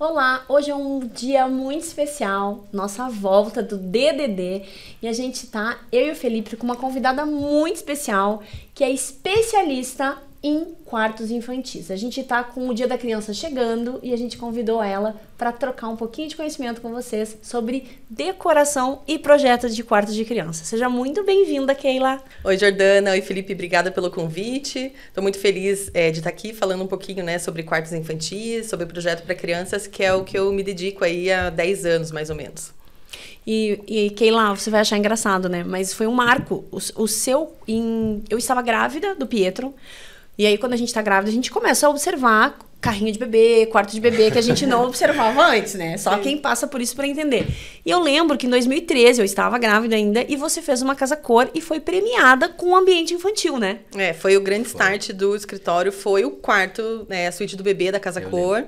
Olá, hoje é um dia muito especial, nossa volta do DDD, e a gente tá, eu e o Felipe, com uma convidada muito especial, que é especialista em quartos infantis. A gente tá com o Dia da Criança chegando e a gente convidou ela para trocar um pouquinho de conhecimento com vocês sobre decoração e projetos de quartos de criança. Seja muito bem-vinda, Keila. Oi, Jordana. Oi, Felipe. Obrigada pelo convite. Estou muito feliz de estar aqui falando um pouquinho, né, sobre quartos infantis, sobre projeto para crianças, que é o que eu me dedico aí há 10 anos, mais ou menos. E Keila, você vai achar engraçado, né? Mas foi um marco. Eu estava grávida do Pietro. E aí, quando a gente tá grávida, a gente começa a observar carrinho de bebê, quarto de bebê, que a gente não observava antes, né? Só quem passa por isso para entender. E eu lembro que em 2013, eu estava grávida ainda, e você fez uma casa cor e foi premiada com o ambiente infantil, né? Foi o grande start do escritório, foi o quarto, né, a suíte do bebê da Casa Cor.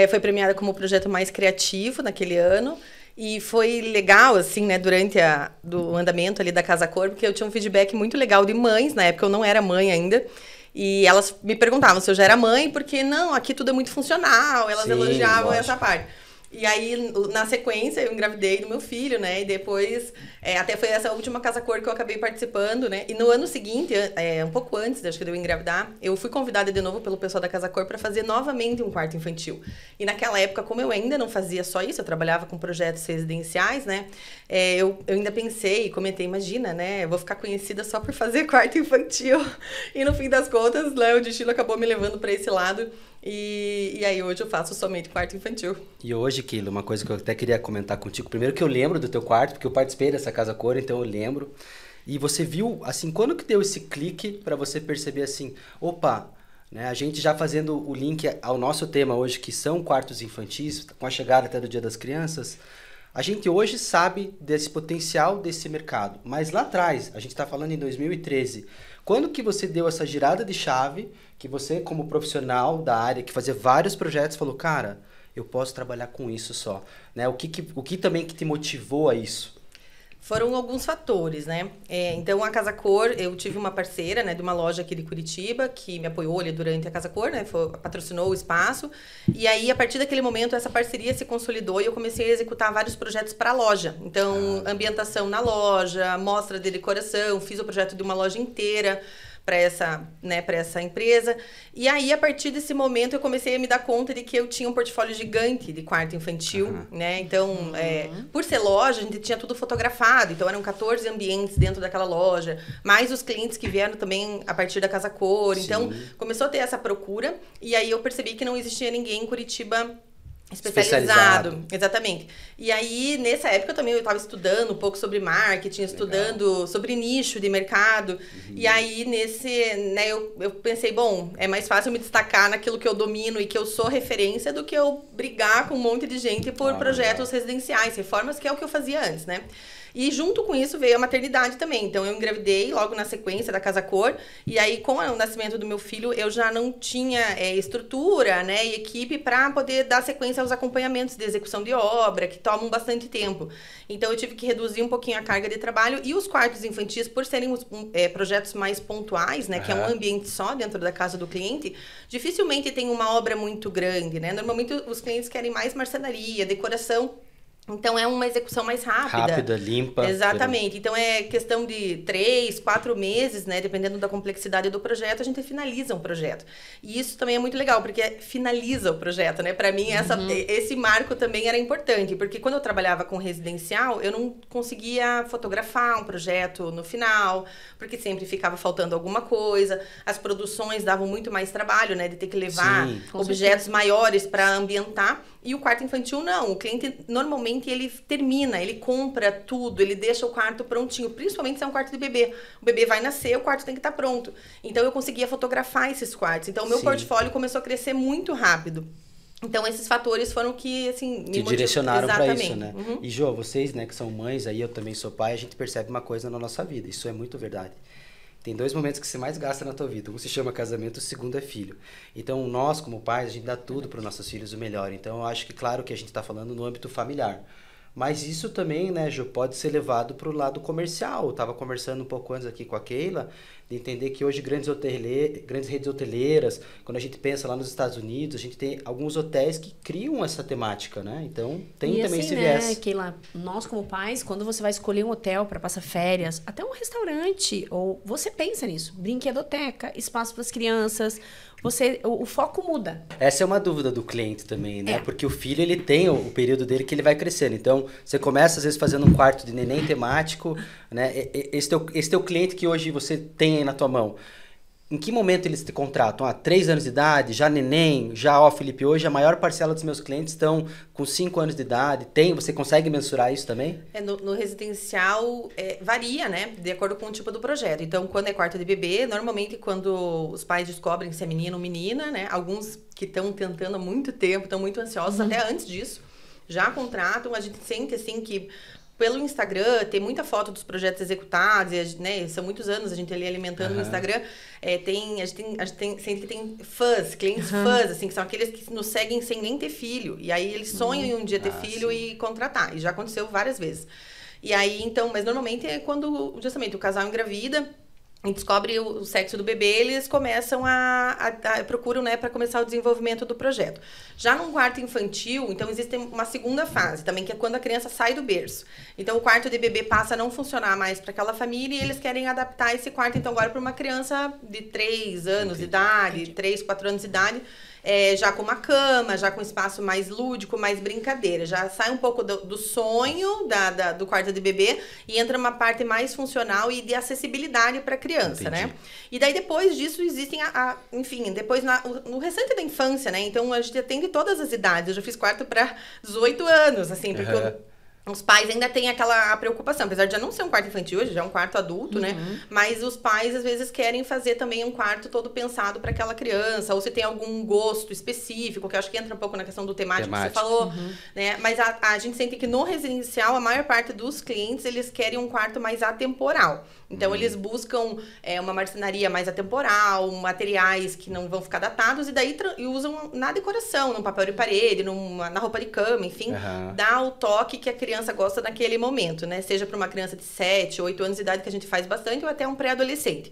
Foi premiada como o projeto mais criativo naquele ano. E foi legal, assim, né, durante do andamento ali da Casa Cor, porque eu tinha um feedback muito legal de mães, na época eu não era mãe ainda. E elas me perguntavam se eu já era mãe, porque não, aqui tudo é muito funcional, elas elogiavam essa parte. E aí, na sequência, eu engravidei do meu filho, né? E depois, até foi essa última Casa Cor que eu acabei participando, né? E no ano seguinte, um pouco antes, acho que de eu engravidar, eu fui convidada de novo pelo pessoal da Casa Cor para fazer novamente um quarto infantil. E naquela época, como eu ainda não fazia só isso, eu trabalhava com projetos residenciais, né? Eu ainda pensei e comentei, imagina, né? Eu vou ficar conhecida só por fazer quarto infantil. E no fim das contas, né, o destino acabou me levando para esse lado. E aí hoje eu faço somente quarto infantil. E hoje, Keila, uma coisa que eu até queria comentar contigo. Primeiro que eu lembro do teu quarto, porque eu participei dessa Casa Cor, então eu lembro. E você viu, assim, quando que deu esse clique para você perceber assim, opa, né, a gente já fazendo o link ao nosso tema hoje, que são quartos infantis, com a chegada até do Dia das Crianças, a gente hoje sabe desse potencial desse mercado. Mas lá atrás, a gente está falando em 2013, quando que você deu essa girada de chave, que você, como profissional da área, que fazia vários projetos, falou, cara, eu posso trabalhar com isso só, né? O que também que te motivou a isso? Foram alguns fatores, né? Então, a Casa Cor, eu tive uma parceira, né, de uma loja aqui de Curitiba, que me apoiou ali durante a Casa Cor, né? Patrocinou o espaço. E aí, a partir daquele momento, essa parceria se consolidou e eu comecei a executar vários projetos para a loja. Então, ambientação na loja, mostra de decoração, fiz o projeto de uma loja inteira para essa empresa. E aí, a partir desse momento, eu comecei a me dar conta de que eu tinha um portfólio gigante de quarto infantil, né? Então, por ser loja, a gente tinha tudo fotografado. Então, eram 14 ambientes dentro daquela loja, mais os clientes que vieram também a partir da Casa Cor. Sim. Então, começou a ter essa procura. E aí, eu percebi que não existia ninguém em Curitiba especializado. Exatamente. E aí, nessa época também eu estava estudando um pouco sobre marketing, estudando sobre nicho de mercado. E aí, eu pensei, bom, é mais fácil me destacar naquilo que eu domino e que eu sou referência do que eu brigar com um monte de gente por projetos residenciais, reformas, que é o que eu fazia antes, né? E junto com isso veio a maternidade também. Então, eu engravidei logo na sequência da Casa Cor. E aí, com o nascimento do meu filho, eu já não tinha estrutura, né, e equipe para poder dar sequência aos acompanhamentos de execução de obra, que tomam bastante tempo. Então, eu tive que reduzir um pouquinho a carga de trabalho. E os quartos infantis, por serem projetos mais pontuais, né, que é um ambiente só dentro da casa do cliente, dificilmente tem uma obra muito grande, né? Normalmente, os clientes querem mais marcenaria, decoração. Então, é uma execução mais rápida. Rápida, limpa. Exatamente. Então, é questão de 3, 4 meses, né? Dependendo da complexidade do projeto, a gente finaliza um projeto. E isso também é muito legal, porque finaliza o projeto, né? Para mim, esse marco também era importante, porque quando eu trabalhava com residencial, eu não conseguia fotografar um projeto no final, porque sempre ficava faltando alguma coisa. As produções davam muito mais trabalho, né? De ter que levar objetos maiores para ambientar. E o quarto infantil, não. O cliente, normalmente, ele termina, ele compra tudo, ele deixa o quarto prontinho, principalmente se é um quarto de bebê. O bebê vai nascer, o quarto tem que estar pronto. Então, eu conseguia fotografar esses quartos. Então, o meu portfólio começou a crescer muito rápido. Então, esses fatores foram que, assim, me direcionaram para isso, né? E, Jô, vocês, né, que são mães, aí eu também sou pai, a gente percebe uma coisa na nossa vida. Isso é muito verdade. Tem 2 momentos que você mais gasta na tua vida. Um se chama casamento, o segundo é filho. Então, nós, como pais, a gente dá tudo para os nossos filhos o melhor. Então, eu acho que, claro, que a gente está falando no âmbito familiar. Mas isso também, né, Ju, pode ser levado para o lado comercial. Eu estava conversando um pouco antes aqui com a Keila, de entender que hoje grandes redes hoteleiras, quando a gente pensa lá nos Estados Unidos, a gente tem alguns hotéis que criam essa temática, né? Então, tem e também assim, esse viés. né, Keila, nós como pais, quando você vai escolher um hotel para passar férias, até um restaurante, ou você pensa nisso, brinquedoteca, espaço para as crianças, o foco muda. Essa é uma dúvida do cliente também, né? Porque o filho, ele tem o período dele que ele vai crescendo. Então, você começa, às vezes, fazendo um quarto de neném temático, né? Esse teu cliente que hoje você tem aí na tua mão, em que momento eles te contratam? 3 anos de idade, já neném, Felipe, hoje a maior parcela dos meus clientes estão com 5 anos de idade. Você consegue mensurar isso também? No residencial varia, né? De acordo com o tipo do projeto. Então, quando é quarto de bebê, normalmente quando os pais descobrem se é menino ou menina, né? Alguns que estão tentando há muito tempo, estão muito ansiosos até antes disso, já contratam. A gente sente assim que pelo Instagram, tem muita foto dos projetos executados, né? São muitos anos a gente ali alimentando no Instagram. A gente sente que tem fãs, clientes fãs, assim, que são aqueles que nos seguem sem nem ter filho. E aí eles sonham em um dia ter filho sim. E contratar. E já aconteceu várias vezes. E aí, então, mas normalmente é quando justamente o casal engravida e descobre o sexo do bebê, eles começam procuram, né, para começar o desenvolvimento do projeto. Já num quarto infantil, então existe uma segunda fase também, que é quando a criança sai do berço. Então o quarto de bebê passa a não funcionar mais para aquela família e eles querem adaptar esse quarto, então agora para uma criança de 3 anos de idade, 3, 4 anos de idade, já com uma cama, já com espaço mais lúdico, mais brincadeira. Já sai um pouco do sonho do quarto de bebê e entra uma parte mais funcional e de acessibilidade para a criança, né? E daí depois disso existem, enfim, depois no restante da infância, né? Então a gente atende todas as idades. Eu já fiz quarto para 18 anos, assim, porque os pais ainda têm aquela preocupação, apesar de já não ser um quarto infantil, hoje já é um quarto adulto, né? Mas os pais, às vezes, querem fazer também um quarto todo pensado para aquela criança, ou se tem algum gosto específico, que eu acho que entra um pouco na questão do temático que você falou, né? Mas a gente sente que no residencial, a maior parte dos clientes, eles querem um quarto mais atemporal. Então, eles buscam uma marcenaria mais atemporal, materiais que não vão ficar datados, e daí usam na decoração, no papel de parede, na roupa de cama, enfim, dá o toque que a criança gosta naquele momento, né? Seja para uma criança de 7, 8 anos de idade, que a gente faz bastante, ou até um pré-adolescente.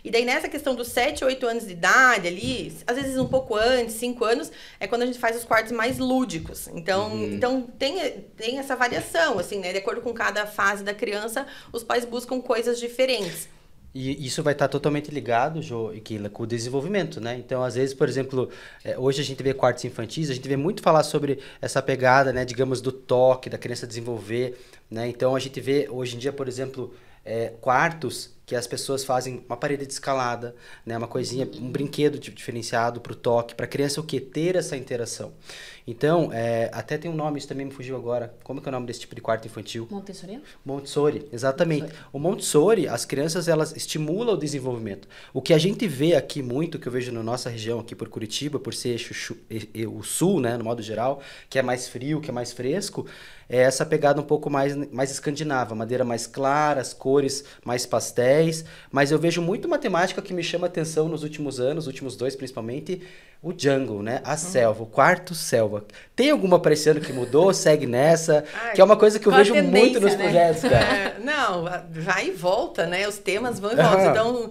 E daí, nessa questão dos 7, 8 anos de idade ali, às vezes um pouco antes, 5 anos, é quando a gente faz os quartos mais lúdicos. Então tem essa variação, assim, né? De acordo com cada fase da criança, os pais buscam coisas diferentes. E isso vai estar totalmente ligado, Jô e Keila, com o desenvolvimento, né? Então, às vezes, por exemplo, hoje a gente vê quartos infantis, a gente vê muito falar sobre essa pegada, né, digamos, do toque, da criança desenvolver, né? Então, a gente vê, hoje em dia, por exemplo, quartos que as pessoas fazem uma parede de escalada, né? Uma coisinha, um brinquedo diferenciado para o toque, para a criança o quê? Ter essa interação. Então, até tem um nome, isso também me fugiu agora. Como que é o nome desse tipo de quarto infantil? Montessori? Montessori, exatamente. O Montessori, as crianças, elas estimulam o desenvolvimento. O que a gente vê aqui muito, que eu vejo na nossa região, aqui por Curitiba, por ser o sul, né, no modo geral, que é mais frio, que é mais fresco, é essa pegada um pouco mais escandinava, madeira mais clara, as cores mais pastéis, mas eu vejo muito uma temática que me chama a atenção nos últimos anos, últimos 2 principalmente, o jungle, né? A selva, o quarto selva. Tem alguma para esse ano que mudou? Segue nessa? Que é uma coisa que eu vejo muito nos projetos, cara. Não, vai e volta, né? Os temas vão e voltam. Então,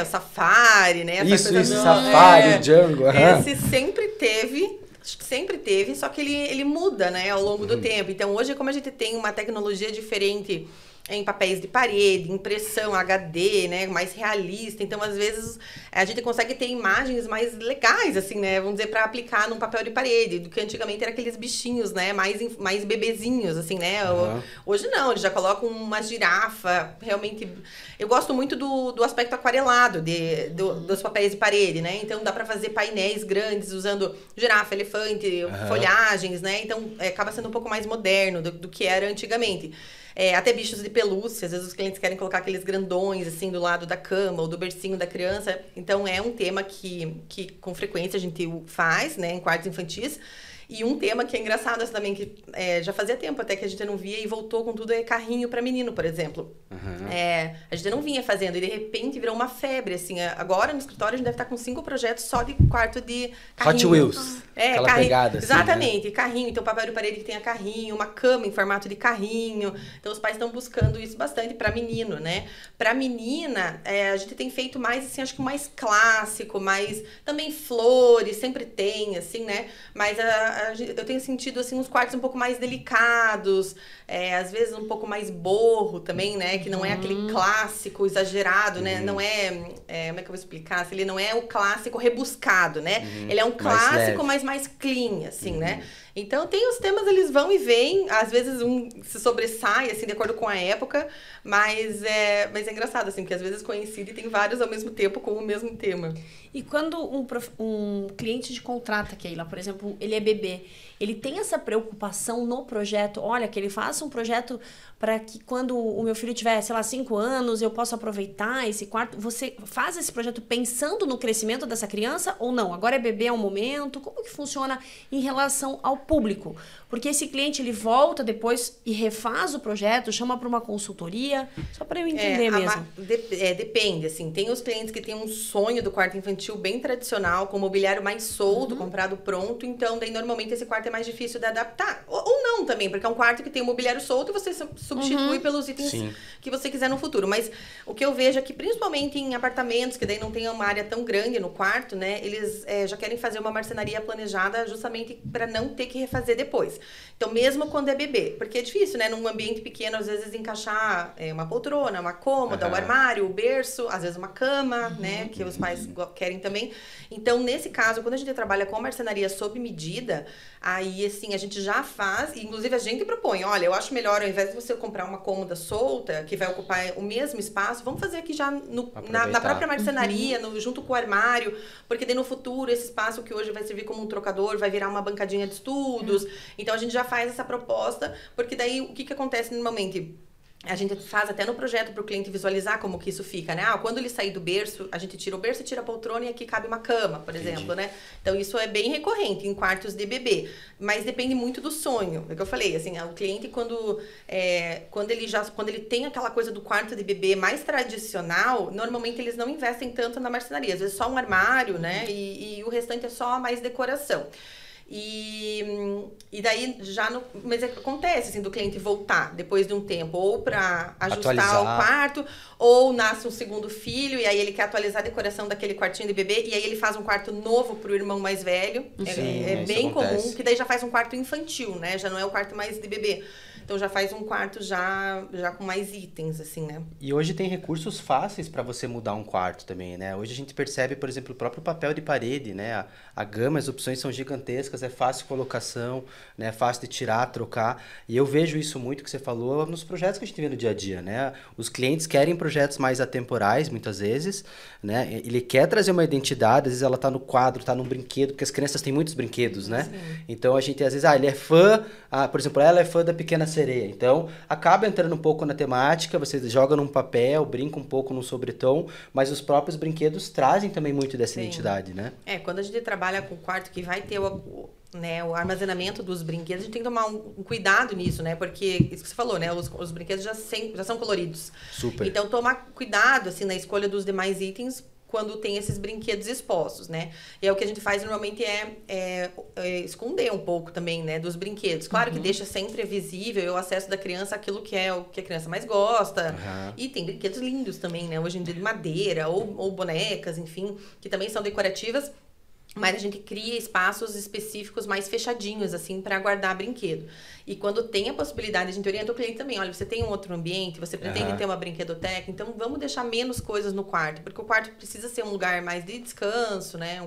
o safari, né? Isso, safari, jungle. Esse sempre teve... Acho que sempre teve, só que ele muda, né, ao longo do tempo. Então, hoje, como a gente tem uma tecnologia diferente em papéis de parede, impressão HD, né, mais realista. Então, às vezes, a gente consegue ter imagens mais legais, assim, né, vamos dizer, para aplicar num papel de parede, do que antigamente era aqueles bichinhos, né, mais bebezinhos, assim, né. Hoje não, eles já colocam uma girafa, realmente... Eu gosto muito do aspecto aquarelado dos papéis de parede, né, então dá para fazer painéis grandes usando girafa, elefante, folhagens, né, então acaba sendo um pouco mais moderno do que era antigamente. Até bichos de pelúcia, às vezes os clientes querem colocar aqueles grandões, assim, do lado da cama ou do bercinho da criança. Então, é um tema que com frequência a gente faz, né, em quartos infantis. E um tema que é engraçado assim, também, que já fazia tempo até que a gente não via e voltou com tudo, é carrinho para menino, por exemplo. A gente não vinha fazendo e de repente virou uma febre, assim. Agora no escritório a gente deve estar com 5 projetos só de quarto de carrinho. Hot Wheels. Aquela carrinho. pegada, assim, Exatamente, né? Carrinho. Então, papel de parede que tenha carrinho, uma cama em formato de carrinho. Então, os pais estão buscando isso bastante para menino, né? Para menina, a gente tem feito mais, assim, acho que mais clássico, mais... Também flores, sempre tem, assim, né? Mas eu tenho sentido, assim, uns quartos um pouco mais delicados, às vezes um pouco mais borro também, né? Que não é aquele clássico exagerado, né? Não como é que eu vou explicar? Ele não é o clássico rebuscado, né? Ele é um clássico, mas mais clean, assim, né? Então, tem os temas, eles vão e vêm, às vezes um se sobressai, assim, de acordo com a época, mas é engraçado, assim, porque às vezes coincide e tem vários ao mesmo tempo com o mesmo tema. E quando um cliente te contrata, Keila, por exemplo, ele é bebê, ele tem essa preocupação no projeto, olha, que ele faça um projeto para que quando o meu filho tiver, sei lá, 5 anos, eu possa aproveitar esse quarto. Você faz esse projeto pensando no crescimento dessa criança ou não? Agora é bebê, é um momento? Como que funciona em relação ao público? Porque esse cliente, ele volta depois e refaz o projeto, chama para uma consultoria, só para eu entender mesmo. Depende, assim. Tem os clientes que têm um sonho do quarto infantil bem tradicional, com mobiliário mais solto, comprado pronto, então daí normalmente esse quarto é mais difícil de adaptar. Ou não também, porque é um quarto que tem um mobiliário solto e você substitui pelos itens que você quiser no futuro. Mas o que eu vejo é que, principalmente em apartamentos, que daí não tem uma área tão grande no quarto, né? Eles já querem fazer uma marcenaria planejada justamente para não ter que refazer depois. Então, mesmo quando é bebê, porque é difícil, né? Num ambiente pequeno, às vezes, encaixar uma poltrona, uma cômoda, o armário, o berço, às vezes uma cama, né? Que os pais querem também. Então, nesse caso, quando a gente trabalha com marcenaria sob medida, aí, assim, a gente já faz, e inclusive a gente propõe, olha, eu acho melhor, ao invés de você comprar uma cômoda solta, que vai ocupar o mesmo espaço, vamos fazer aqui já na própria marcenaria, junto com o armário, porque daí no futuro, esse espaço que hoje vai servir como um trocador, vai virar uma bancadinha de estudos. Então, a gente já faz essa proposta, porque daí, o que acontece normalmente? A gente faz até no projeto para o cliente visualizar como que isso fica, né? Quando ele sair do berço, a gente tira o berço, tira a poltrona e aqui cabe uma cama, por exemplo, né? Então, isso é bem recorrente em quartos de bebê. Mas depende muito do sonho. É o que eu falei, assim, o cliente, quando ele tem aquela coisa do quarto de bebê mais tradicional, normalmente eles não investem tanto na marcenaria. Às vezes só um armário, né? E o restante é só mais decoração. E daí mas acontece assim do cliente voltar depois de um tempo ou para ajustar o quarto, ou nasce um segundo filho e aí ele quer atualizar a decoração daquele quartinho de bebê e aí ele faz um quarto novo pro irmão mais velho. É bem comum, que daí já faz um quarto infantil, né? Já não é o quarto mais de bebê. Então, já faz um quarto já com mais itens, assim, né? E hoje tem recursos fáceis para você mudar um quarto também, né? Hoje a gente percebe, por exemplo, o próprio papel de parede, né? A gama, as opções são gigantescas, é fácil colocação, né? É fácil de tirar, trocar. E eu vejo isso muito que você falou nos projetos que a gente vê no dia a dia, né? Os clientes querem projetos mais atemporais, muitas vezes, né? Ele quer trazer uma identidade, às vezes ela tá no quadro, tá num brinquedo, porque as crianças têm muitos brinquedos, né? Sim. Então, a gente, às vezes, ele é fã, por exemplo, ela é fã da Pequena Sereia. Então, acaba entrando um pouco na temática, você joga num papel, brinca um pouco num sobretom, mas os próprios brinquedos trazem também muito dessa identidade, né? Quando a gente trabalha com quarto que vai ter o armazenamento dos brinquedos, a gente tem que tomar um cuidado nisso, né? Porque, isso que você falou, né? Os brinquedos já são coloridos. Super. Então, tomar cuidado, assim, na escolha dos demais itens, quando tem esses brinquedos expostos, né? E o que a gente faz normalmente é esconder um pouco também, né, dos brinquedos. Claro que deixa sempre visível o acesso da criança àquilo que é o que a criança mais gosta. E tem brinquedos lindos também, né? Hoje em dia de madeira ou bonecas, enfim, que também são decorativas. Mas a gente cria espaços específicos mais fechadinhos, assim, para guardar brinquedo. E quando tem a possibilidade, a gente orienta o cliente também. Olha, você tem um outro ambiente, você pretende ter uma brinquedoteca, então vamos deixar menos coisas no quarto. Porque o quarto precisa ser um lugar mais de descanso, né?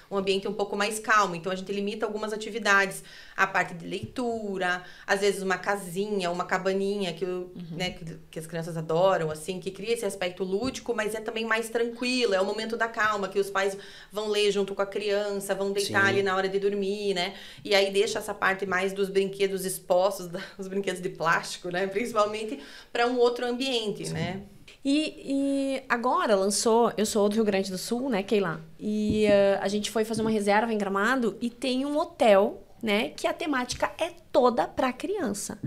Um ambiente um pouco mais calmo. Então, a gente limita algumas atividades. A parte de leitura, às vezes uma casinha, uma cabaninha que as crianças adoram, assim, que cria esse aspecto lúdico, mas é também mais tranquilo. É o momento da calma, que os pais vão ler junto com a criança, vão deitar ali na hora de dormir, né? E aí deixa essa parte mais dos brinquedos expostos, os brinquedos de plástico, né? Principalmente para um outro ambiente, né? E agora eu sou do Rio Grande do Sul, né, Keila? E a gente foi fazer uma reserva em Gramado e tem um hotel né, que a temática é toda para criança.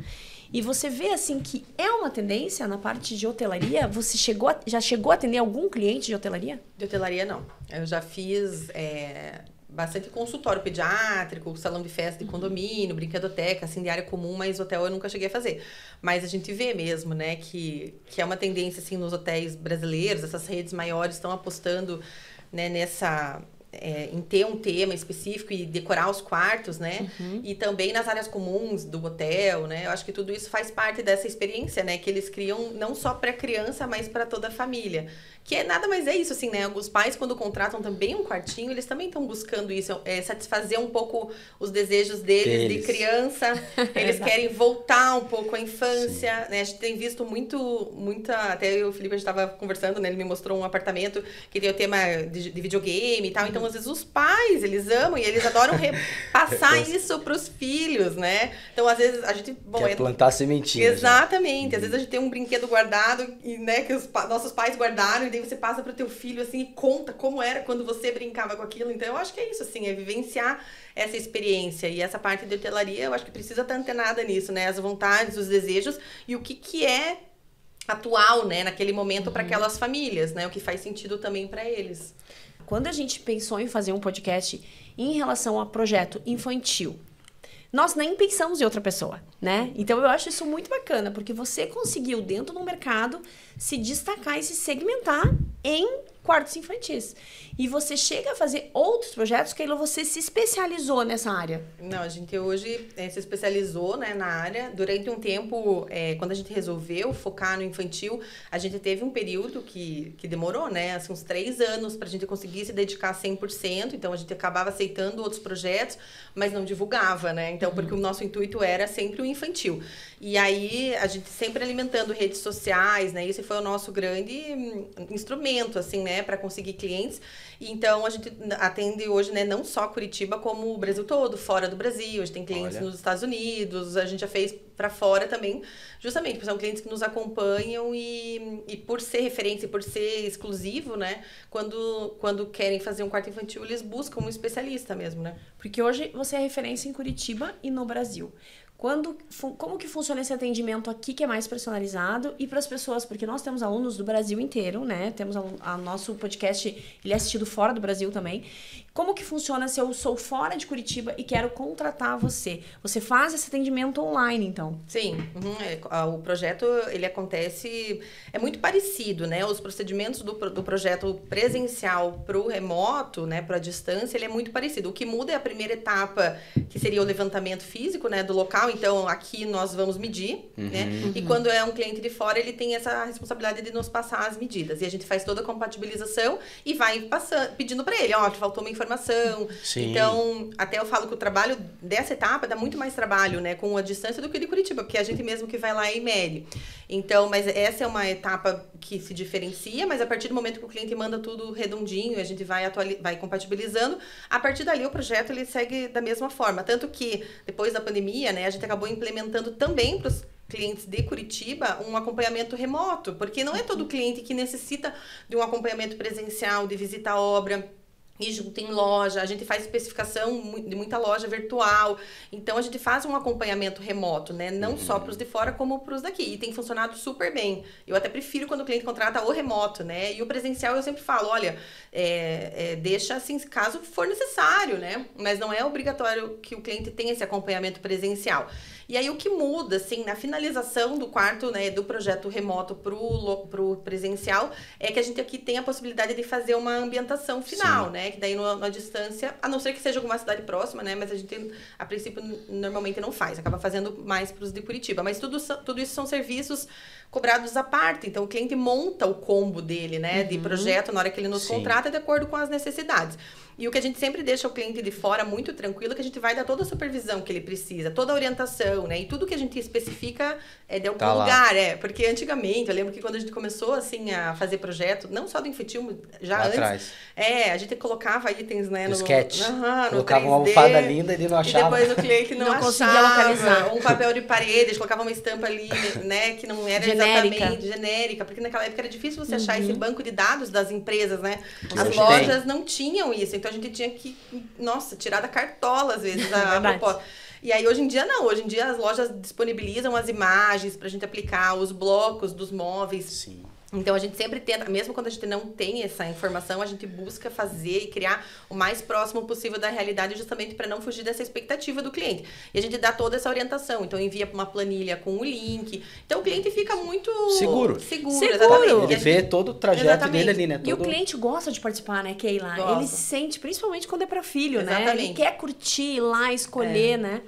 E você vê, assim, que é uma tendência na parte de hotelaria. Você já chegou a atender algum cliente de hotelaria? De hotelaria, não. Eu já fiz bastante consultório pediátrico, salão de festa de condomínio, brinquedoteca, assim, de área comum, mas hotel eu nunca cheguei a fazer. Mas a gente vê mesmo, né, que é uma tendência, assim, nos hotéis brasileiros, essas redes maiores estão apostando, né, em ter um tema específico e decorar os quartos, né? E também nas áreas comuns do hotel, né? Eu acho que tudo isso faz parte dessa experiência, né? Que eles criam não só para a criança, mas para toda a família. Que nada mais é isso, assim, né? Os pais, quando contratam também um quartinho, eles também estão buscando isso, satisfazer um pouco os desejos deles de criança. Eles querem voltar um pouco à infância, né? A gente tem visto muita... Até o Felipe, a gente estava conversando, né? Ele me mostrou um apartamento que tem o tema de videogame e tal. Então, às vezes, os pais, eles amam e eles adoram repassar isso para os filhos, né? Então, às vezes, a gente... Quer plantar sementinha. Exatamente. Às vezes, a gente tem um brinquedo guardado, e, né? Que os nossos pais guardaram, e daí você passa para o teu filho, assim, e conta como era quando você brincava com aquilo. Então, eu acho que é isso, assim, é vivenciar essa experiência. E essa parte de hotelaria, eu acho que precisa estar antenada nisso, né? As vontades, os desejos e o que é atual, né? Naquele momento para aquelas famílias, né? O que faz sentido também para eles. Quando a gente pensou em fazer um podcast em relação a projeto infantil, nós nem pensamos em outra pessoa, né? Então, eu acho isso muito bacana, porque você conseguiu, dentro do mercado, se destacar e se segmentar em quartos infantis. E você chega a fazer outros projetos, Keila, você se especializou nessa área. Não, a gente hoje se especializou, né, na área. Durante um tempo, quando a gente resolveu focar no infantil, a gente teve um período que demorou, né, assim, uns 3 anos para a gente conseguir se dedicar 100%. Então, a gente acabava aceitando outros projetos, mas não divulgava, né? Então, porque o nosso intuito era sempre o infantil. E aí, a gente sempre alimentando redes sociais, né? Esse foi o nosso grande instrumento, assim, né, para conseguir clientes. Então, a gente atende hoje, né, não só Curitiba, como o Brasil todo, fora do Brasil. A gente tem clientes nos Estados Unidos, a gente já fez para fora também, justamente porque são clientes que nos acompanham e por ser referência, por ser exclusivo, né, quando querem fazer um quarto infantil, eles buscam um especialista mesmo, né? Porque hoje você é referência em Curitiba e no Brasil. Como que funciona esse atendimento aqui, que é mais personalizado, e para as pessoas, porque nós temos alunos do Brasil inteiro, né? Temos nosso podcast, ele é assistido fora do Brasil também. Como que funciona se eu sou fora de Curitiba e quero contratar você? Você faz esse atendimento online, então? Sim. O projeto, ele acontece... É muito parecido, né? Os procedimentos do projeto presencial para o remoto, né? Para a distância, ele é muito parecido. O que muda é a primeira etapa, que seria o levantamento físico, né? Do local. Então, aqui nós vamos medir, né? E quando é um cliente de fora, ele tem essa responsabilidade de nos passar as medidas. E a gente faz toda a compatibilização e vai pedindo para ele, ó, que faltou uma informação. Sim. Então, até eu falo que o trabalho dessa etapa dá muito mais trabalho, né, com a distância do que de Curitiba, porque é a gente mesmo que vai lá e mede. Então, mas essa é uma etapa que se diferencia, mas a partir do momento que o cliente manda tudo redondinho, a gente vai compatibilizando, a partir dali o projeto ele segue da mesma forma. Tanto que, depois da pandemia, né, a gente acabou implementando também para os clientes de Curitiba um acompanhamento remoto, porque não é todo cliente que necessita de um acompanhamento presencial, de visita à obra, e junto em loja, a gente faz especificação de muita loja virtual, então a gente faz um acompanhamento remoto, né? Não só para os de fora, como para os daqui, e tem funcionado super bem. Eu até prefiro quando o cliente contrata o remoto, né? E o presencial eu sempre falo, olha, deixa assim, caso for necessário, né? Mas não é obrigatório que o cliente tenha esse acompanhamento presencial. E aí o que muda, assim, na finalização do quarto, né, do projeto remoto pro presencial, é que a gente aqui tem a possibilidade de fazer uma ambientação final, né? Que daí na distância, a não ser que seja alguma cidade próxima, né? Mas a gente, a princípio, normalmente não faz. Acaba fazendo mais pros de Curitiba. Mas tudo isso são serviços cobrados à parte. Então, o cliente monta o combo dele, né? De projeto, na hora que ele nos contrata, de acordo com as necessidades. E o que a gente sempre deixa o cliente de fora muito tranquilo é que a gente vai dar toda a supervisão que ele precisa, toda a orientação, né? E tudo que a gente especifica é de algum lugar, Porque antigamente, eu lembro que quando a gente começou, assim, a fazer projeto, não só do infantil, já lá antes. Atrás. A gente colocava itens, né? No sketch. No colocava uma almofada linda e ele não achava. E depois o cliente não conseguia localizar. Um papel de parede, a gente colocava uma estampa ali, né? Que não era exatamente genérica. Porque naquela época era difícil você achar esse banco de dados das empresas, né? As lojas não tinham isso. Então a gente tinha que, nossa, tirar da cartola, às vezes, a proposta. E aí, hoje em dia, não. Hoje em dia, as lojas disponibilizam as imagens pra gente aplicar, os blocos dos móveis. Sim. Então, a gente sempre tenta, mesmo quando a gente não tem essa informação, a gente busca fazer e criar o mais próximo possível da realidade, justamente para não fugir dessa expectativa do cliente. E a gente dá toda essa orientação. Então, envia uma planilha com o link. Então, o cliente fica muito... Seguro. Exatamente. Ele vê todo o trajeto dele ali, né? E o cliente gosta de participar, né, Keila? Gosta. Ele sente, principalmente quando é para filho, Exatamente. né? Ele quer curtir, ir lá, escolher, né?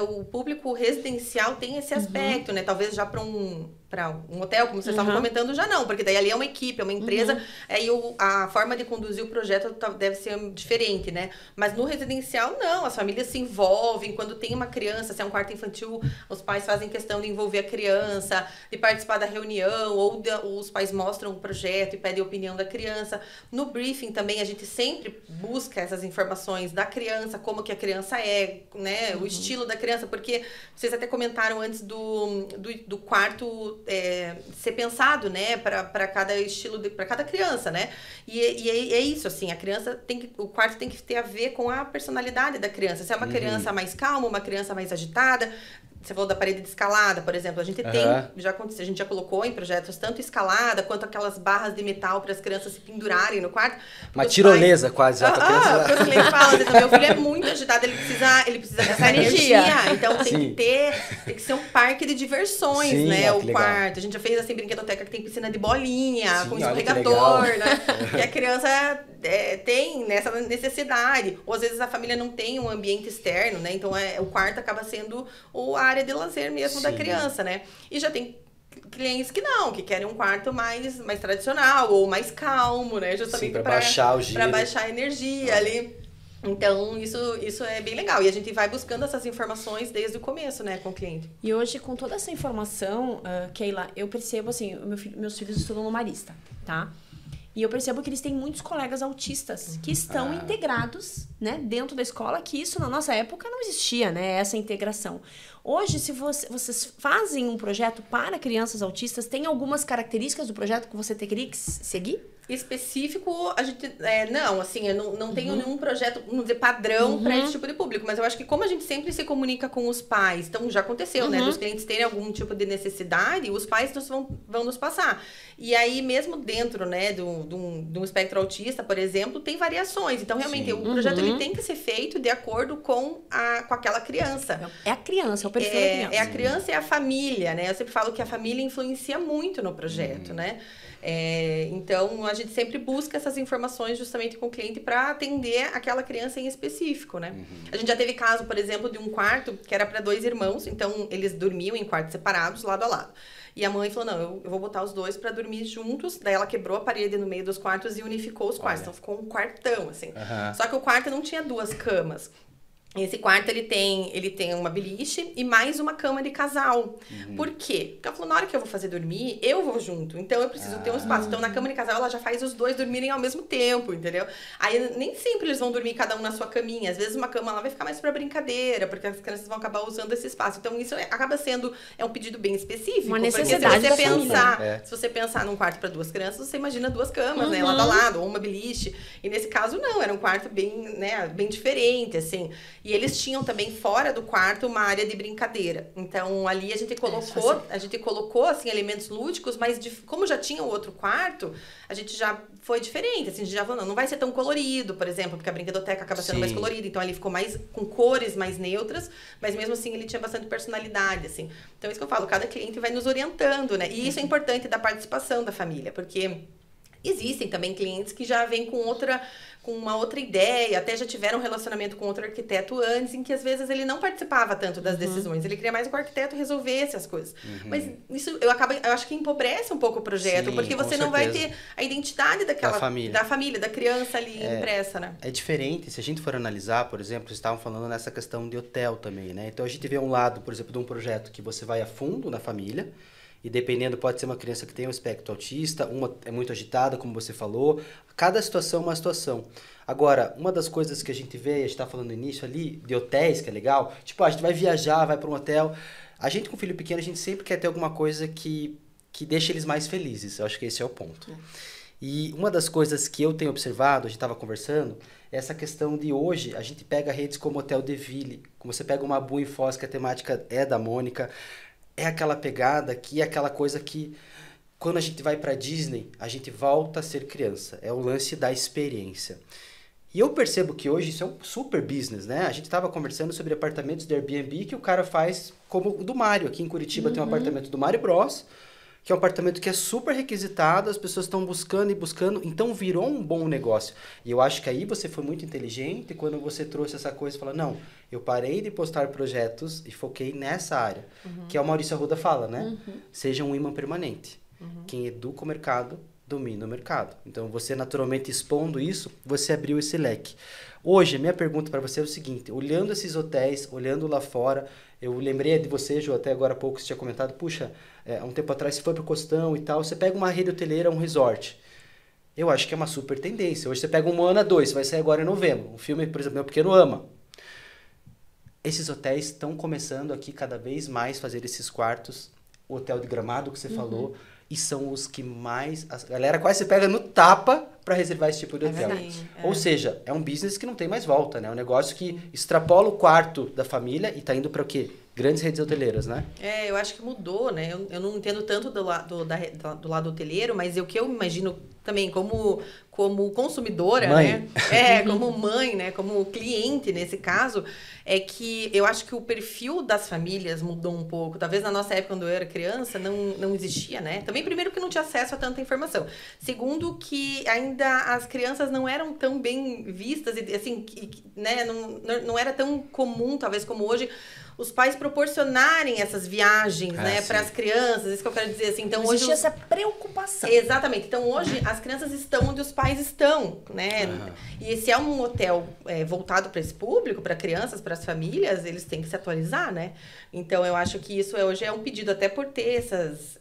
O público residencial tem esse aspecto, né? Talvez já para um hotel, como vocês estavam comentando, já não. Porque daí ali é uma equipe, é uma empresa. Aí a forma de conduzir o projeto deve ser diferente, né? Mas no residencial, não. As famílias se envolvem. Quando tem uma criança, se é um quarto infantil, os pais fazem questão de envolver a criança, de participar da reunião, ou os pais mostram o projeto e pedem a opinião da criança. No briefing também, a gente sempre busca essas informações da criança, como que a criança é, né? O estilo da criança, porque vocês até comentaram antes do quarto ser pensado, né, para cada estilo, para cada criança, né? E é isso, assim, o quarto tem que ter a ver com a personalidade da criança. Se é uma criança mais calma, uma criança mais agitada. Você falou da parede de escalada, por exemplo. A gente tem, a gente já colocou em projetos tanto escalada quanto aquelas barras de metal para as crianças se pendurarem no quarto. Uma tirolesa quase. Porque o cliente fala, meu filho é muito agitado, ele precisa dessa energia. Então tem que ser um parque de diversões, né? O quarto. A gente já fez assim, brinquedoteca que tem piscina de bolinha, com escorregador, né? E a criança tem nessa necessidade. Ou às vezes a família não tem um ambiente externo, né? Então o quarto acaba sendo a área de lazer mesmo da criança, né? E já tem clientes que querem um quarto mais tradicional ou mais calmo, né? Justamente para baixar o giro. Para baixar a energia ali. Então, isso é bem legal. E a gente vai buscando essas informações desde o começo, né, com o cliente. E hoje, com toda essa informação, Keila, eu percebo, assim, meus filhos estudam no Marista, tá? E eu percebo que eles têm muitos colegas autistas que estão integrados, né, dentro da escola, que isso na nossa época não existia, né, essa integração. Hoje, se vocês fazem um projeto para crianças autistas, tem algumas características do projeto que você teria que seguir? Específico, a gente... não, assim, eu não tenho nenhum projeto, vamos dizer, padrão para esse tipo de público. Mas eu acho que como a gente sempre se comunica com os pais, então já aconteceu, né? Dos clientes terem algum tipo de necessidade, os pais vão nos passar. E aí, mesmo dentro, né, de um espectro autista, por exemplo, tem variações. Então, realmente, o projeto ele tem que ser feito de acordo com aquela criança. É a criança, é o perfil da criança. É a criança e a família, né? Eu sempre falo que a família influencia muito no projeto, né? Então, a gente sempre busca essas informações justamente com o cliente para atender aquela criança em específico, né? A gente já teve caso, por exemplo, de um quarto que era para 2 irmãos, então eles dormiam em quartos separados, lado a lado. E a mãe falou, não, eu vou botar os 2 para dormir juntos. Daí ela quebrou a parede no meio dos quartos e unificou os quartos. Então ficou um quartão, assim. Só que o quarto não tinha 2 camas. Esse quarto, ele tem uma beliche e mais uma cama de casal. Por quê? Porque ela falou, na hora que eu vou fazer dormir, eu vou junto. Então, eu preciso ter um espaço. Então, na cama de casal, ela já faz os 2 dormirem ao mesmo tempo, entendeu? Aí, nem sempre eles vão dormir cada um na sua caminha. Às vezes, uma cama, ela vai ficar mais pra brincadeira, porque as crianças vão acabar usando esse espaço. Então, isso acaba sendo um pedido bem específico. Uma necessidade porque se você pensar num quarto para 2 crianças, você imagina 2 camas, né? Lado a lado, ou uma beliche. E nesse caso, não. Era um quarto bem, né, bem diferente, assim. E eles tinham também fora do quarto uma área de brincadeira. Então, ali a gente colocou assim, elementos lúdicos, mas como já tinha o outro quarto, a gente já foi diferente. Assim, a gente já falou, não vai ser tão colorido, por exemplo, porque a brinquedoteca acaba sendo mais colorida. Então, ali ficou mais com cores mais neutras, mas mesmo assim ele tinha bastante personalidade, assim. Então, é isso que eu falo, cada cliente vai nos orientando, né? E isso é importante da participação da família, porque existem também clientes que já vêm com uma outra ideia, até já tiveram um relacionamento com outro arquiteto antes, em que às vezes ele não participava tanto das decisões, ele queria mais que o arquiteto resolvesse as coisas. Mas isso eu acho que empobrece um pouco o projeto, porque você não vai ter a identidade da família, da criança ali impressa, né? É diferente, se a gente for analisar, por exemplo, vocês estavam falando nessa questão de hotel também, né? Então a gente vê um lado, por exemplo, de um projeto que você vai a fundo na família, e dependendo, pode ser uma criança que tem um espectro autista, uma é muito agitada, como você falou. Cada situação é uma situação. Agora, uma das coisas que a gente vê, a gente tá falando no início ali, de hotéis, que é legal, tipo, a gente vai viajar, vai para um hotel. A gente com filho pequeno, a gente sempre quer ter alguma coisa que deixe eles mais felizes. Eu acho que esse é o ponto. E uma das coisas que eu tenho observado, a gente estava conversando, é essa questão de hoje, a gente pega redes como Hotel de Ville, como você pega uma Mabu em Foz, que a temática é da Mônica, é aquela pegada que é aquela coisa que, quando a gente vai para Disney, a gente volta a ser criança. É o lance da experiência. E eu percebo que hoje isso é um super business, né? A gente estava conversando sobre apartamentos do Airbnb que o cara faz como o do Mário. Aqui em Curitiba tem um apartamento do Mário Bros, que é um apartamento que é super requisitado, as pessoas estão buscando e buscando, então virou um bom negócio. E eu acho que aí você foi muito inteligente quando você trouxe essa coisa e falou, não, eu parei de postar projetos e foquei nessa área, que é o Maurício Arruda fala, né? Seja um imã permanente. Quem educa o mercado, domina o mercado. Então, você naturalmente expondo isso, você abriu esse leque. Hoje, a minha pergunta para você é o seguinte, olhando esses hotéis, olhando lá fora, eu lembrei de você, Ju, até agora há pouco você tinha comentado, puxa, há um tempo atrás você foi para o Costão e tal, você pega uma rede hoteleira, um resort. Eu acho que é uma super tendência. Hoje você pega um Moana 2, vai sair agora em novembro. Um filme, por exemplo, Meu Pequeno Ama. Esses hotéis estão começando aqui cada vez mais fazer esses quartos. O Hotel de Gramado que você falou. E são os que mais... A galera quase se pega no tapa para reservar esse tipo de hotel. Ou seja, é um business que não tem mais volta, né? É um negócio que extrapola o quarto da família e tá indo para o quê? Grandes redes hoteleiras, né? Eu acho que mudou, né? Eu não entendo tanto do lado hoteleiro, mas o que eu imagino também como consumidora, mãe. né? Como mãe, né? Como cliente, nesse caso, é que eu acho que o perfil das famílias mudou um pouco. Talvez na nossa época, quando eu era criança, não existia, né? Também, primeiro, que não tinha acesso a tanta informação. Segundo, que ainda as crianças não eram tão bem vistas, e assim, né? Não era tão comum, talvez, como hoje, os pais proporcionarem essas viagens, né, para as crianças, isso que eu quero dizer, assim, então hoje... Existe essa preocupação. Exatamente, então hoje as crianças estão onde os pais estão, né, e se é um hotel voltado para esse público, para crianças, para as famílias, eles têm que se atualizar, né, então eu acho que isso hoje é um pedido até por ter esses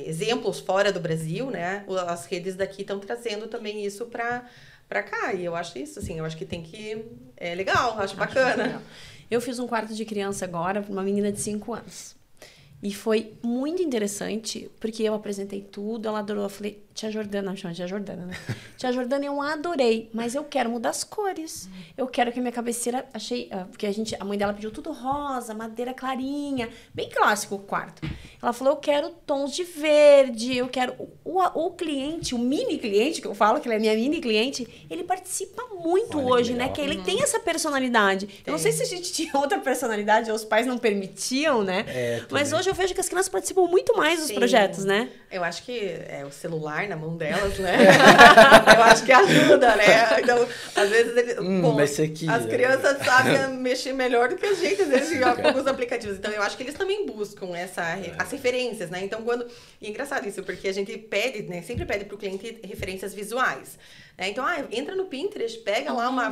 exemplos fora do Brasil, né, as redes daqui estão trazendo também isso para cá, e eu acho isso, assim, eu acho que tem que... É legal, acho bacana. Legal. Eu fiz um quarto de criança agora para uma menina de 5 anos. E foi muito interessante, porque eu apresentei tudo, ela adorou. Eu falei, tia Jordana, chama tia Jordana, né? Tia Jordana, eu adorei, mas eu quero mudar as cores. Eu quero que a minha cabeceira, porque a mãe dela pediu tudo rosa, madeira clarinha, bem clássico o quarto. Ela falou, eu quero tons de verde, eu quero... O cliente, o mini cliente, que eu falo, que ele é minha mini cliente, ele participa muito hoje, né? Que ele tem essa personalidade. Eu não sei se a gente tinha outra personalidade, ou os pais não permitiam, né? Mas hoje eu vejo que as crianças participam muito mais dos projetos, né? Eu acho que é o celular na mão delas, né? Eu acho que ajuda, né? Então, às vezes, as crianças sabem mexer melhor do que a gente, às vezes, em alguns aplicativos. Então, eu acho que eles também buscam as referências, né? Então, E é engraçado isso, porque a gente pede, né? Sempre pede para o cliente referências visuais. Então, entra no Pinterest, pega lá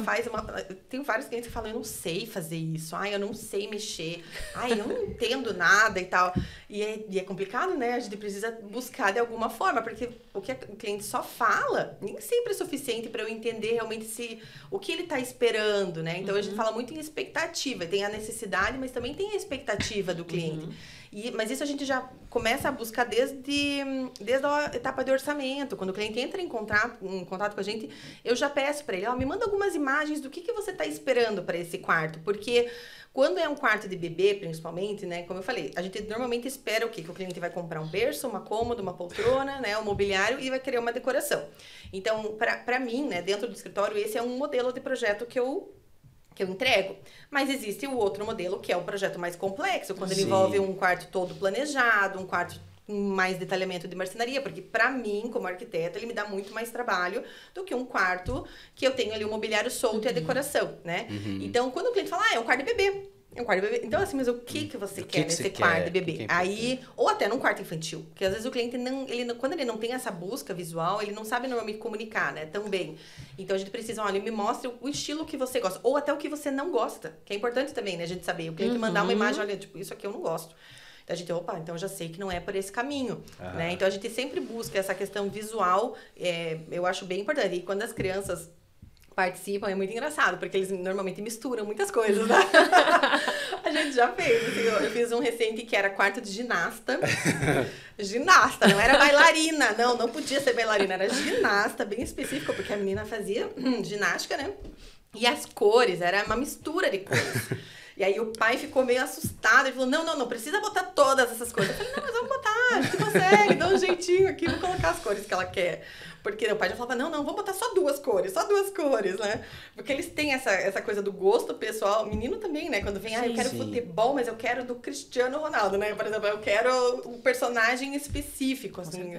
Tem vários clientes que falam, eu não sei fazer isso, eu não sei mexer, eu não entendo nada e tal. E é complicado, né? A gente precisa buscar de alguma forma, porque o que o cliente só fala, nem sempre é suficiente para eu entender realmente o que ele está esperando, né? Então, a gente fala muito em expectativa, tem a necessidade, mas também tem a expectativa do cliente. Mas isso a gente já começa a buscar desde a etapa de orçamento. Quando o cliente entra em contato com a gente, eu já peço para ele, me manda algumas imagens do que você está esperando para esse quarto. Porque quando é um quarto de bebê, principalmente, né, como eu falei, a gente normalmente espera o quê? Que o cliente vai comprar um berço, uma cômoda, uma poltrona, né, um mobiliário e vai querer uma decoração. Então, para mim, né, dentro do escritório, esse é um modelo de projeto que eu entrego. Mas existe o outro modelo, que é o projeto mais complexo, quando ele envolve um quarto todo planejado, um quarto com mais detalhamento de marcenaria, porque para mim, como arquiteta, ele me dá muito mais trabalho do que um quarto que eu tenho ali o mobiliário solto e a decoração, né? Então, quando o cliente fala, é um quarto de bebê. É um quarto de bebê. Então, assim, mas o que você quer nesse quarto de bebê? Aí, ou até num quarto infantil. Porque às vezes o cliente, quando ele não tem essa busca visual, ele não sabe normalmente comunicar, né? Tão bem. Então, a gente precisa, me mostre o estilo que você gosta. Ou até o que você não gosta. Que é importante também, né? A gente saber. O cliente mandar uma imagem, olha, tipo, isso aqui eu não gosto. Então, a gente, então eu já sei que não é por esse caminho, né? Então, a gente sempre busca essa questão visual. Eu acho bem importante. E quando as crianças participam, é muito engraçado, porque eles normalmente misturam muitas coisas, né? A A gente já fez, assim, eu fiz um recente que era quarto de ginasta. Ginasta, não era bailarina, não podia ser bailarina, era ginasta, bem específico, porque a menina fazia ginástica, né? E as cores, era uma mistura de cores. E aí o pai ficou meio assustado, ele falou, não precisa botar todas essas cores. Eu falei, não, mas vamos botar, a gente consegue, dá um jeitinho aqui, vou colocar as cores que ela quer. Porque o pai já falava, não, vamos botar só duas cores, né? Porque eles têm essa coisa do gosto pessoal, menino também, né? Quando vem, eu quero futebol, mas eu quero do Cristiano Ronaldo, né? Por exemplo, eu quero um personagem específico, assim.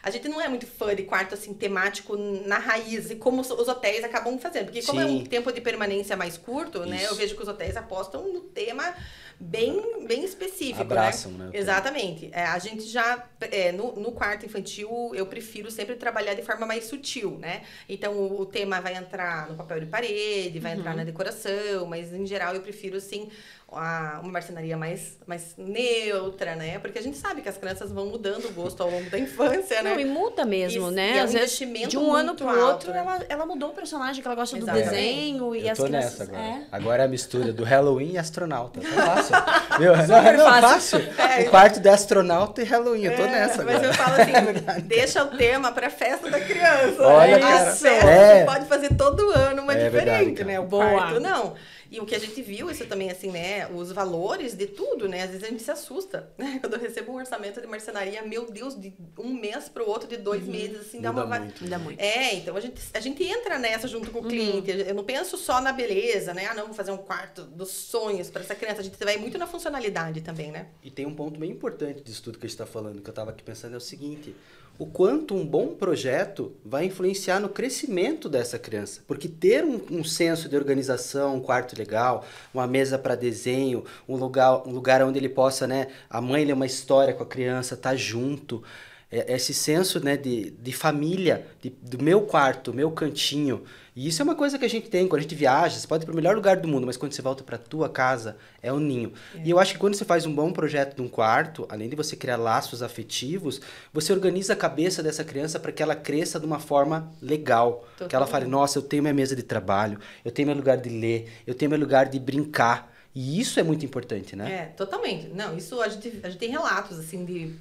A gente não é muito fã de quarto, assim, temático na raiz, e como os hotéis acabam fazendo. Porque como é um tempo de permanência mais curto, né? Eu vejo que os hotéis apostam no tema bem específico, abraçam, né? Exatamente. A gente já, no quarto infantil, eu prefiro sempre trabalhar de forma mais sutil, né? Então, o tema vai entrar no papel de parede, vai entrar na decoração, mas, em geral, eu prefiro, assim, uma marcenaria mais neutra, né? Porque a gente sabe que as crianças vão mudando o gosto ao longo da infância, né? Não, e muda mesmo, né? E Às vezes, de um ano pro outro, né? ela mudou o personagem, que ela gosta do Exatamente. desenho. E Eu as tô crianças... nessa agora. Agora é a mistura do Halloween e astronauta. Tá fácil. Super Fácil. O quarto de astronauta e Halloween. Eu tô nessa agora. Mas eu falo assim, deixa o tema pra festa da criança. Olha, a cara. festa você pode fazer todo ano uma diferente, verdade, né? O quarto, não. E o que a gente viu, isso também, assim, né? Os valores de tudo, né? Às vezes a gente se assusta, né? Quando eu recebo um orçamento de marcenaria, meu Deus, de um mês pro outro, de 2 meses, assim, dá muito. Então a gente entra nessa junto com o cliente. Eu não penso só na beleza, né? Não, vou fazer um quarto dos sonhos para essa criança. A gente vai muito na funcionalidade também, né? E tem um ponto bem importante disso tudo que a gente tá falando, que eu tava aqui pensando, é o seguinte: o quanto um bom projeto vai influenciar no crescimento dessa criança. Porque ter um senso de organização, um quarto legal, uma mesa para desenho, um lugar onde ele possa, né, a mãe ler uma história com a criança, tá junto, esse senso, né, de família, do meu quarto, meu cantinho. E isso é uma coisa que a gente tem quando a gente viaja. Você pode ir para o melhor lugar do mundo, mas quando você volta para tua casa, é o ninho. E eu acho que quando você faz um bom projeto de um quarto, além de você criar laços afetivos, você organiza a cabeça dessa criança para que ela cresça de uma forma legal. Totalmente. Que ela fale, nossa, eu tenho minha mesa de trabalho, eu tenho meu lugar de ler, eu tenho meu lugar de brincar. E isso é muito importante, né? Totalmente. Não, isso a gente tem relatos, assim, de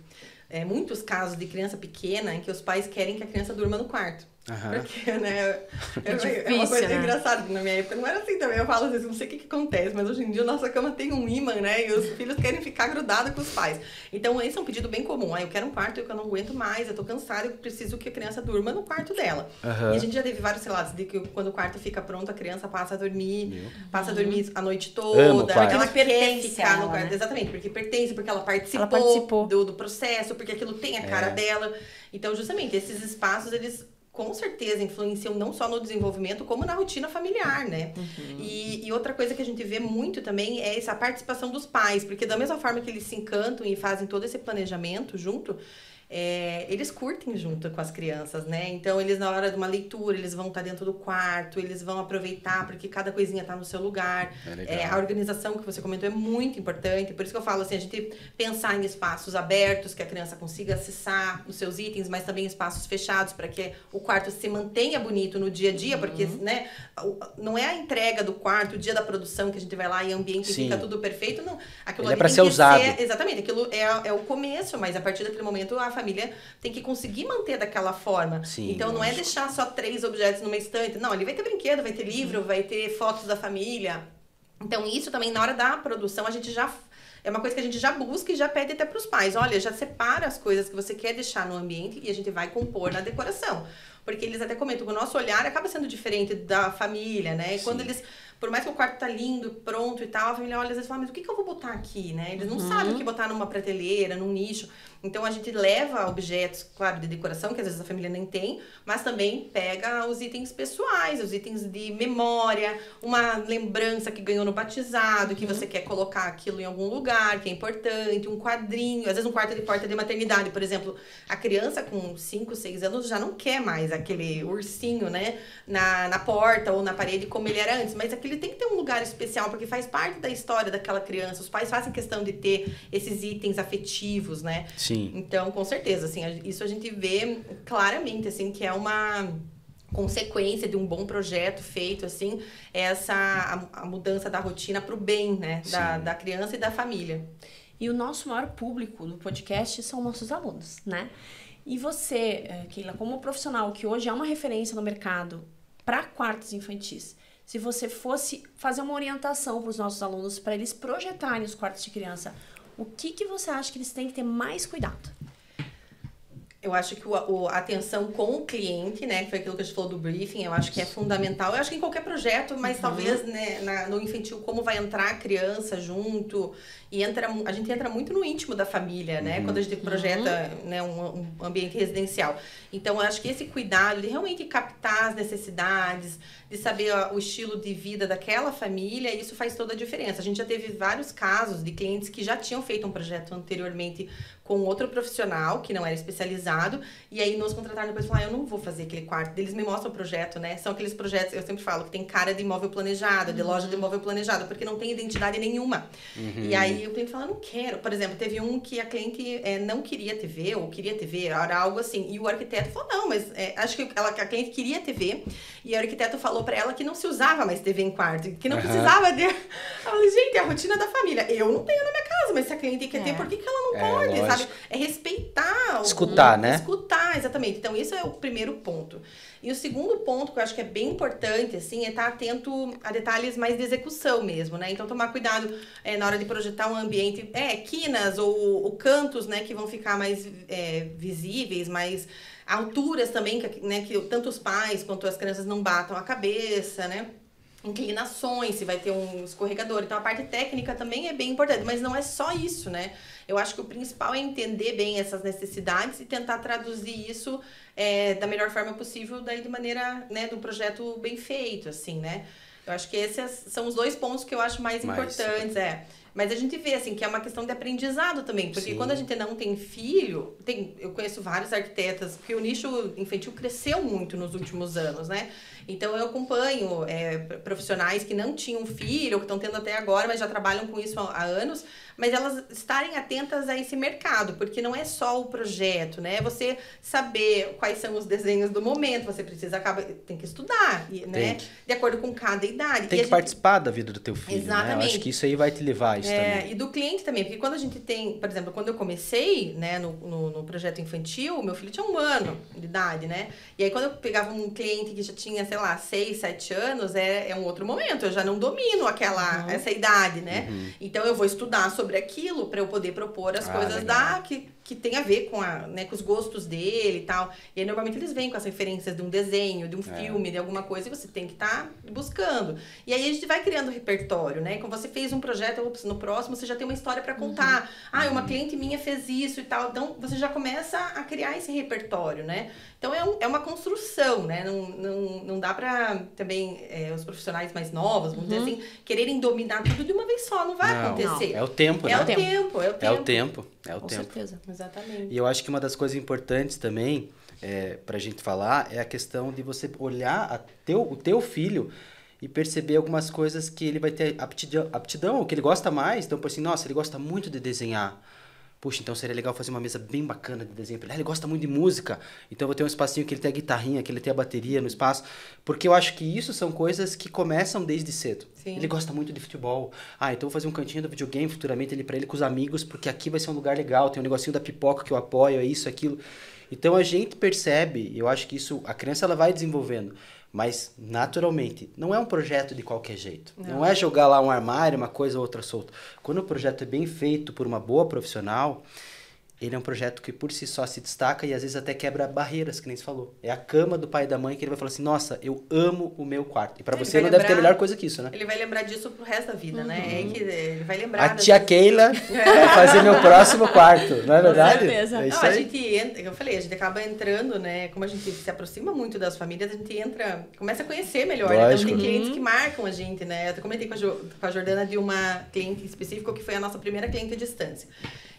muitos casos de criança pequena em que os pais querem que a criança durma no quarto. Porque, né, é uma coisa engraçada. Na minha época não era assim também. Eu falo às vezes, não sei o que acontece, mas hoje em dia a nossa cama tem um ímã, né? E os filhos querem ficar grudados com os pais. Então, esse é um pedido bem comum. Eu quero um quarto que eu não aguento mais, eu tô cansada, eu preciso que a criança durma no quarto dela. E a gente já teve vários relatos de que quando o quarto fica pronto, a criança passa a dormir, a noite toda. Ela quer ficar no quarto. Né? Exatamente, porque pertence, porque ela participou. Do processo, porque aquilo tem a cara dela. Então, justamente, esses espaços, eles com certeza influenciam não só no desenvolvimento, como na rotina familiar, né? E outra coisa que a gente vê muito também é essa participação dos pais, porque da mesma forma que eles se encantam e fazem todo esse planejamento junto, eles curtem junto com as crianças, né? Então, eles na hora de uma leitura, eles vão estar dentro do quarto, eles vão aproveitar, porque cada coisinha está no seu lugar. A organização que você comentou é muito importante, por isso que eu falo assim, a gente pensar em espaços abertos, que a criança consiga acessar os seus itens, mas também espaços fechados, para que o quarto se mantenha bonito no dia a dia, porque, né, não é a entrega do quarto, o dia da produção, que a gente vai lá e o ambiente fica tudo perfeito, não. Aquilo é para ser usado. Exatamente, aquilo é o começo, mas a partir daquele momento a família tem que conseguir manter daquela forma. Então, não é deixar só 3 objetos numa estante. Não, ali vai ter brinquedo, vai ter livro, vai ter fotos da família. Então, isso também, na hora da produção, a gente já... É uma coisa que a gente já busca e já pede até para os pais. Olha, já separa as coisas que você quer deixar no ambiente e a gente vai compor na decoração. Porque eles até comentam que o nosso olhar acaba sendo diferente da família, né? E quando eles... Por mais que o quarto tá lindo, pronto e tal, a família olha às vezes fala, mas o que eu vou botar aqui, né? Eles não sabem o que botar numa prateleira, num nicho. Então, a gente leva objetos, claro, de decoração, que às vezes a família nem tem, mas também pega os itens pessoais, os itens de memória, uma lembrança que ganhou no batizado, que você quer colocar aquilo em algum lugar, que é importante, um quadrinho, às vezes um quarto de porta de maternidade, por exemplo. A criança com 5, 6 anos já não quer mais aquele ursinho, né, na porta ou na parede como ele era antes, mas aquele tem que ter um lugar especial, porque faz parte da história daquela criança. Os pais fazem questão de ter esses itens afetivos, né? Sim. Então, com certeza, assim, isso a gente vê claramente, assim, que é consequência de um bom projeto feito, assim, é a mudança da rotina para o bem, né? Da criança e da família. E o nosso maior público do podcast são nossos alunos, né? E você, Keila, como profissional que hoje é uma referência no mercado para quartos infantis, se você fosse fazer uma orientação para os nossos alunos, para eles projetarem os quartos de criança, o que você acha que eles têm que ter mais cuidado? Eu acho que a atenção com o cliente, né, que foi aquilo que a gente falou do briefing, eu acho que é fundamental. Eu acho que em qualquer projeto, mas talvez, né, no infantil, como vai entrar a criança junto, e a gente entra muito no íntimo da família, né, quando a gente projeta, né, um ambiente residencial. Então, eu acho que esse cuidado de realmente captar as necessidades, de saber o estilo de vida daquela família, isso faz toda a diferença. A gente já teve vários casos de clientes que já tinham feito um projeto anteriormente com outro profissional, que não era especializado, e aí nos contrataram depois e falaram, eu não vou fazer aquele quarto. Eles me mostram o projeto, né? São aqueles projetos, eu sempre falo, que tem cara de imóvel planejado, de loja de imóvel planejado, porque não tem identidade nenhuma. E aí o cliente fala, não quero. Por exemplo, teve um que a cliente não queria TV, ou queria TV, era algo assim, e o arquiteto falou, não, mas acho que a cliente queria TV, e o arquiteto falou pra ela que não se usava mais TV em quarto, que não precisava ter. Eu falei, gente, é a rotina da família. Eu não tenho na minha casa, mas se a cliente quer ter, por que ela não pode, lógico. sabe? É respeitar. Escutar, né? Escutar, exatamente. Então, esse é o primeiro ponto. E o segundo ponto, que eu acho que é bem importante, assim, é estar atento a detalhes mais de execução mesmo, né? Então, tomar cuidado na hora de projetar um ambiente, quinas ou cantos, né, que vão ficar mais visíveis, mais alturas também, né, que tanto os pais quanto as crianças não batam a cabeça, né? Inclinações, se vai ter um escorregador. Então, a parte técnica também é bem importante, mas não é só isso, né? Eu acho que o principal é entender bem essas necessidades e tentar traduzir isso da melhor forma possível, daí de maneira, né, do projeto bem feito, assim, né? Eu acho que esses são os dois pontos que eu acho mais importantes, Mas a gente vê, assim, que é uma questão de aprendizado também. Porque quando a gente não tem filho... eu conheço vários arquitetas, porque o nicho infantil cresceu muito nos últimos anos, né? Então, eu acompanho profissionais que não tinham filho, ou que estão tendo até agora, mas já trabalham com isso há anos. Mas elas estarem atentas a esse mercado, porque não é só o projeto, né? Você saber quais são os desenhos do momento, você tem que estudar, né? De acordo com cada idade. Tem que participar da vida do teu filho, exatamente. Né? Eu acho que isso aí vai te levar a isso também. E do cliente também, porque quando a gente tem, por exemplo, quando eu comecei, né, no projeto infantil, meu filho tinha 1 ano de idade, né? E aí quando eu pegava um cliente que já tinha, sei lá, 6, 7 anos, é um outro momento, eu já não domino essa idade, né? Então eu vou estudar sobre aquilo para eu poder propor as coisas que tem a ver com, com os gostos dele e tal. E aí, normalmente, eles vêm com as referências de um desenho, de um filme, de alguma coisa, e você tem que estar buscando. E aí, a gente vai criando repertório, né? Quando você fez um projeto, no próximo, você já tem uma história para contar. Uma cliente minha fez isso e tal. Então, você já começa a criar esse repertório, né? Então, é uma construção, né? Não dá para também os profissionais mais novos, vamos dizer assim, quererem dominar tudo de uma vez só. Não vai acontecer. É o tempo, né? É o tempo. Com certeza. Exatamente. E eu acho que uma das coisas importantes também, pra gente falar, é a questão de você olhar o teu filho e perceber algumas coisas que ele vai ter aptidão, o que ele gosta mais. Então, por assim, nossa, ele gosta muito de desenhar. Puxa, então seria legal fazer uma mesa bem bacana de desenho para ele. Ele gosta muito de música, então eu vou ter um espacinho que ele tenha a guitarrinha, que ele tenha a bateria no espaço. Porque eu acho que isso são coisas que começam desde cedo. Sim. Ele gosta muito de futebol. Então eu vou fazer um cantinho do videogame futuramente para ele com os amigos, porque aqui vai ser um lugar legal, tem um negocinho da pipoca que eu apoio, é isso, aquilo. Então a gente percebe, eu acho que isso, a criança ela vai desenvolvendo. Mas, naturalmente, não é um projeto de qualquer jeito. Não é jogar lá um armário, uma coisa ou outra solta. Quando o projeto é bem feito por uma boa profissional, ele é um projeto que por si só se destaca e às vezes até quebra barreiras, que nem você falou. É a cama do pai e da mãe que ele vai falar assim, nossa, eu amo o meu quarto. E pra você não deve ter melhor coisa que isso, né? Ele vai lembrar disso pro resto da vida, né? Ele vai lembrar... A tia Keila vai fazer meu próximo quarto, não é verdade? Com certeza. É isso não, aí. a gente entra, eu falei, a gente acaba entrando, né? Como a gente se aproxima muito das famílias, a gente entra, começa a conhecer melhor. Né? Então tem clientes que marcam a gente, né? Eu comentei com a Jordana de uma cliente específica que foi a nossa primeira cliente à distância.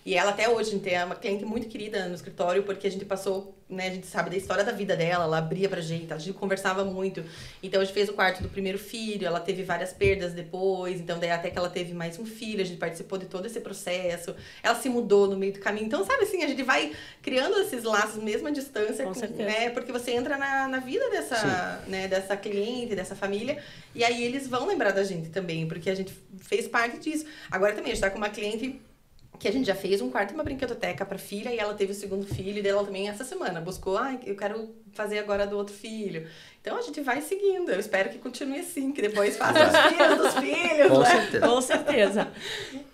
E ela até hoje, a gente é uma cliente muito querida no escritório, porque a gente passou, né, a gente sabe da história da vida dela, ela abria pra gente, a gente conversava muito. Então a gente fez o quarto do primeiro filho, ela teve várias perdas depois, então daí até que ela teve mais um filho, a gente participou de todo esse processo. Ela se mudou no meio do caminho. Então, sabe assim, a gente vai criando esses laços mesmo à distância, Com certeza. né? Porque você entra na vida dessa, né, dessa cliente, dessa família, e aí eles vão lembrar da gente também, porque a gente fez parte disso. Agora também, a gente tá com uma cliente que a gente já fez um quarto e uma brinquedoteca pra filha, e ela teve o segundo filho, e dela também essa semana buscou, eu quero fazer agora do outro filho. Então a gente vai seguindo, eu espero que continue assim, que depois faça os filhos dos filhos, Com né? certeza. Com certeza.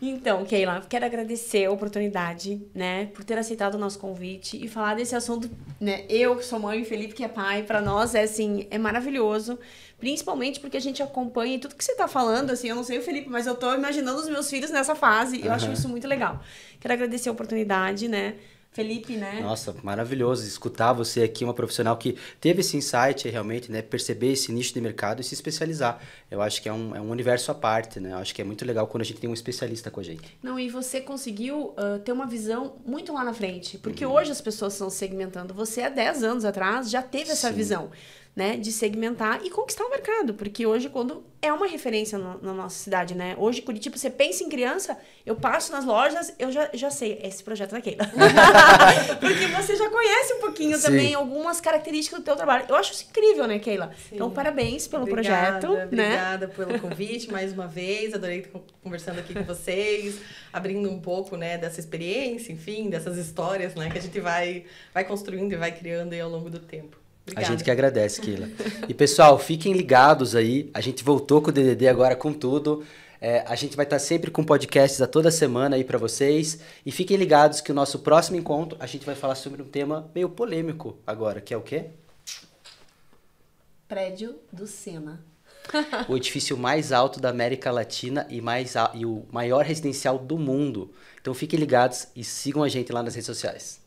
Então, Keila, quero agradecer a oportunidade, né, por ter aceitado o nosso convite e falar desse assunto, né, eu que sou mãe e Felipe que é pai, pra nós é assim, é maravilhoso, principalmente porque a gente acompanha tudo que você tá falando, assim, eu não sei o Felipe, mas eu tô imaginando os meus filhos nessa fase, e eu acho isso muito legal. Quero agradecer a oportunidade, né, Felipe, né? Nossa, maravilhoso escutar você aqui, uma profissional que teve esse insight realmente, né? Perceber esse nicho de mercado e se especializar. Eu acho que é um universo à parte, né? Eu acho que é muito legal quando a gente tem um especialista com a gente. Não, e você conseguiu ter uma visão muito lá na frente, porque hoje as pessoas estão segmentando. Você, há 10 anos atrás, já teve essa Sim. visão, né? De segmentar e conquistar o mercado, porque hoje, quando é uma referência na nossa cidade, né? Hoje, Curitiba, você pensa em criança, eu passo nas lojas, eu já sei, esse projeto da Keila. Porque você já conhece um pouquinho Sim. também algumas características do teu trabalho. Eu acho isso incrível, né, Keila? Sim. Então, parabéns pelo Obrigada, projeto, né? Obrigada pelo convite mais uma vez. Adorei estar conversando aqui com vocês, abrindo um pouco, né, dessa experiência, enfim, dessas histórias, né, que a gente vai construindo e vai criando aí ao longo do tempo. Obrigada. A gente que agradece, Keila. E pessoal, fiquem ligados aí. A gente voltou com o DDD agora com tudo. A gente vai estar sempre com podcasts a toda semana aí para vocês. E fiquem ligados que o nosso próximo encontro a gente vai falar sobre um tema meio polêmico agora, que é o quê? Prédio do Sena. O edifício mais alto da América Latina e o maior residencial do mundo. Então fiquem ligados e sigam a gente lá nas redes sociais.